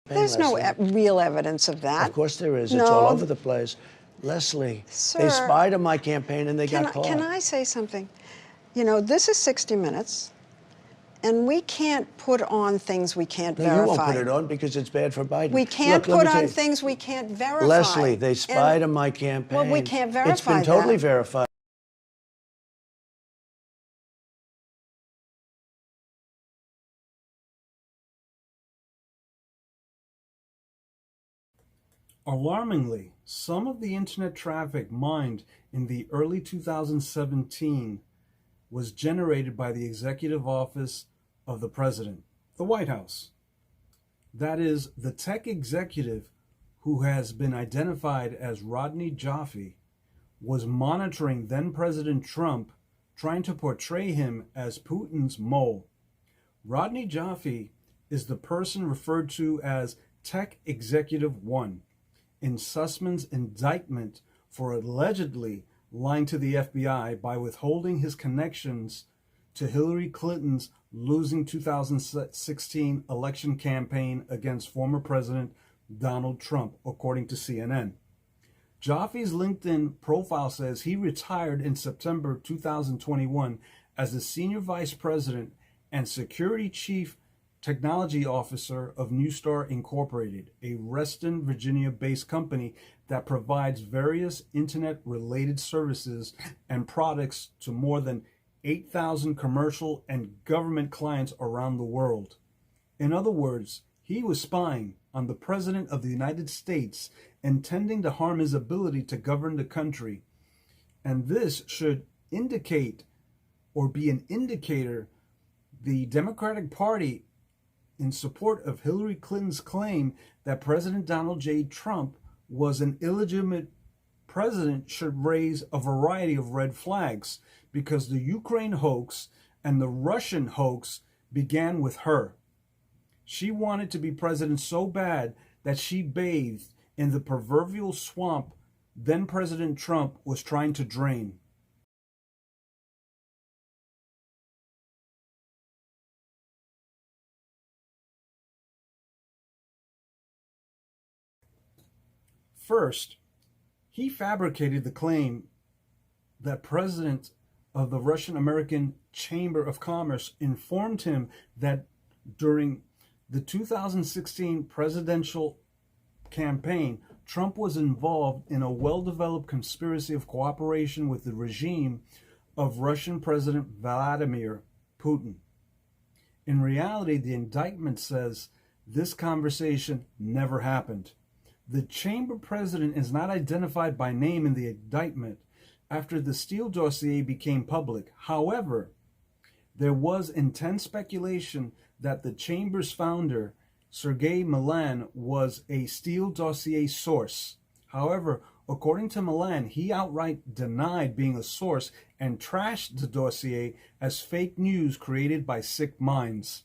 There's no real evidence of that. Of course there is. No. It's all over the place. Leslie, Sir, they spied on my campaign and they got caught. Can I say something? You know, this is 60 Minutes, and we can't put on things we can't verify. You won't put it on because it's bad for Biden. We can't put on things we can't verify. Leslie, they spied on my campaign. Well, we can't verify It's been totally verified. Alarmingly, some of the internet traffic mined in the early 2017 was generated by the executive office of the president, the White House. That is, the tech executive who has been identified as Rodney Jaffe was monitoring then-President Trump, trying to portray him as Putin's mole. Rodney Jaffe is the person referred to as Tech Executive 1 in Sussman's indictment for allegedly lying to the FBI by withholding his connections to Hillary Clinton's losing 2016 election campaign against former President Donald Trump, according to CNN. Jaffe's LinkedIn profile says he retired in September 2021 as the Senior Vice President and Security Chief Technology Officer of Newstar Incorporated, a Reston, Virginia-based company that provides various internet-related services and products to more than 8,000 commercial and government clients around the world. In other words, he was spying on the President of the United States, intending to harm his ability to govern the country. And this should indicate or be an indicator the Democratic Party, in support of Hillary Clinton's claim that President Donald J. Trump was an illegitimate president, should raise a variety of red flags, because the Ukraine hoax and the Russian hoax began with her. She wanted to be president so bad that she bathed in the proverbial swamp then President Trump was trying to drain. First, he fabricated the claim that President of the Russian-American Chamber of Commerce informed him that during the 2016 presidential campaign, Trump was involved in a well-developed conspiracy of cooperation with the regime of Russian President Vladimir Putin. In reality, the indictment says this conversation never happened. The chamber president is not identified by name in the indictment after the Steele dossier became public. However, there was intense speculation that the chamber's founder, Sergei Milan, was a Steele dossier source. However, according to Milan, he outright denied being a source and trashed the dossier as fake news created by sick minds.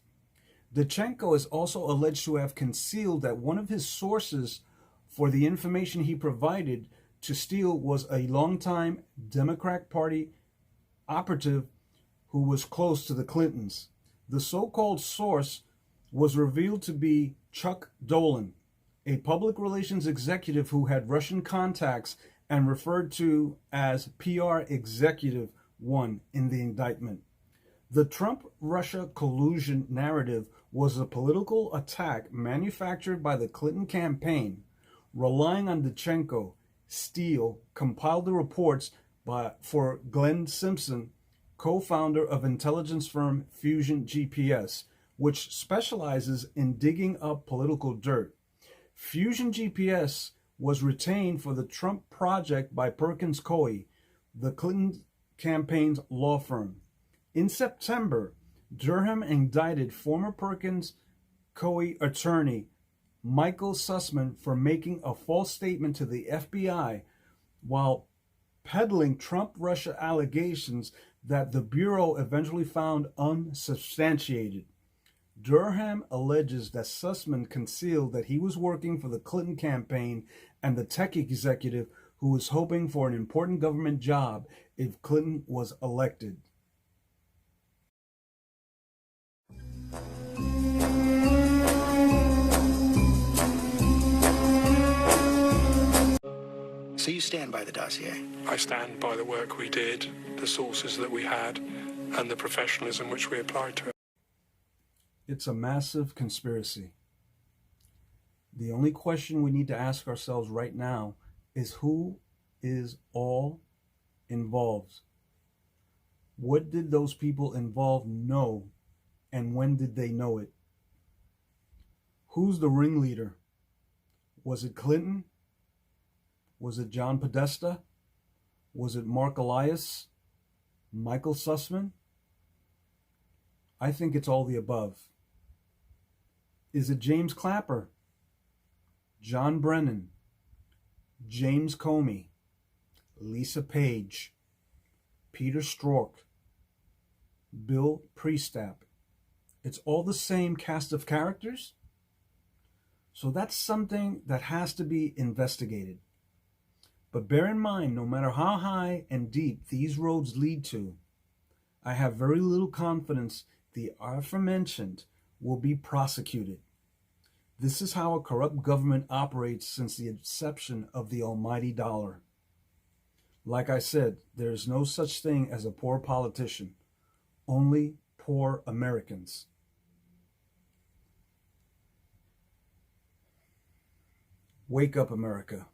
Dachenko is also alleged to have concealed that one of his sources for the information he provided to Steele was a longtime Democratic Party operative who was close to the Clintons. The so-called source was revealed to be Chuck Dolan, a public relations executive who had Russian contacts and referred to as PR Executive 1 in the indictment. The Trump-Russia collusion narrative was a political attack manufactured by the Clinton campaign. Relying on Dachenko, Steele compiled the reports for Glenn Simpson, co-founder of intelligence firm Fusion GPS, which specializes in digging up political dirt. Fusion GPS was retained for the Trump project by Perkins Coie, the Clinton campaign's law firm. In September, Durham indicted former Perkins Coie attorney Michael Sussman for making a false statement to the FBI while peddling Trump-Russia allegations that the Bureau eventually found unsubstantiated. Durham alleges that Sussman concealed that he was working for the Clinton campaign and the tech executive who was hoping for an important government job if Clinton was elected. So you stand by the dossier? I stand by the work we did, the sources that we had, and the professionalism which we applied to it. It's a massive conspiracy. The only question we need to ask ourselves right now is who is all involved? What did those people involved know, and when did they know it? Who's the ringleader? Was it Clinton? Was it John Podesta? Was it Mark Elias? Michael Sussman? I think it's all the above. Is it James Clapper? John Brennan? James Comey? Lisa Page? Peter Strzok? Bill Priestap? It's all the same cast of characters? So that's something that has to be investigated. But bear in mind, no matter how high and deep these roads lead to, I have very little confidence the aforementioned will be prosecuted. This is how a corrupt government operates since the inception of the almighty dollar. Like I said, there is no such thing as a poor politician, only poor Americans. Wake up, America.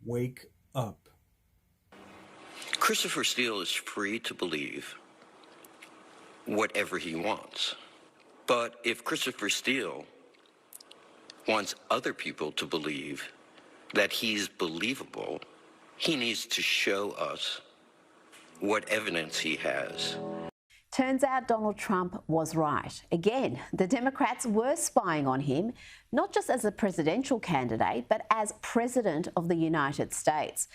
Wake up. Christopher Steele is free to believe whatever he wants. But if Christopher Steele wants other people to believe that he's believable, he needs to show us what evidence he has. Turns out Donald Trump was right. Again, the Democrats were spying on him, not just as a presidential candidate, but as President of the United States.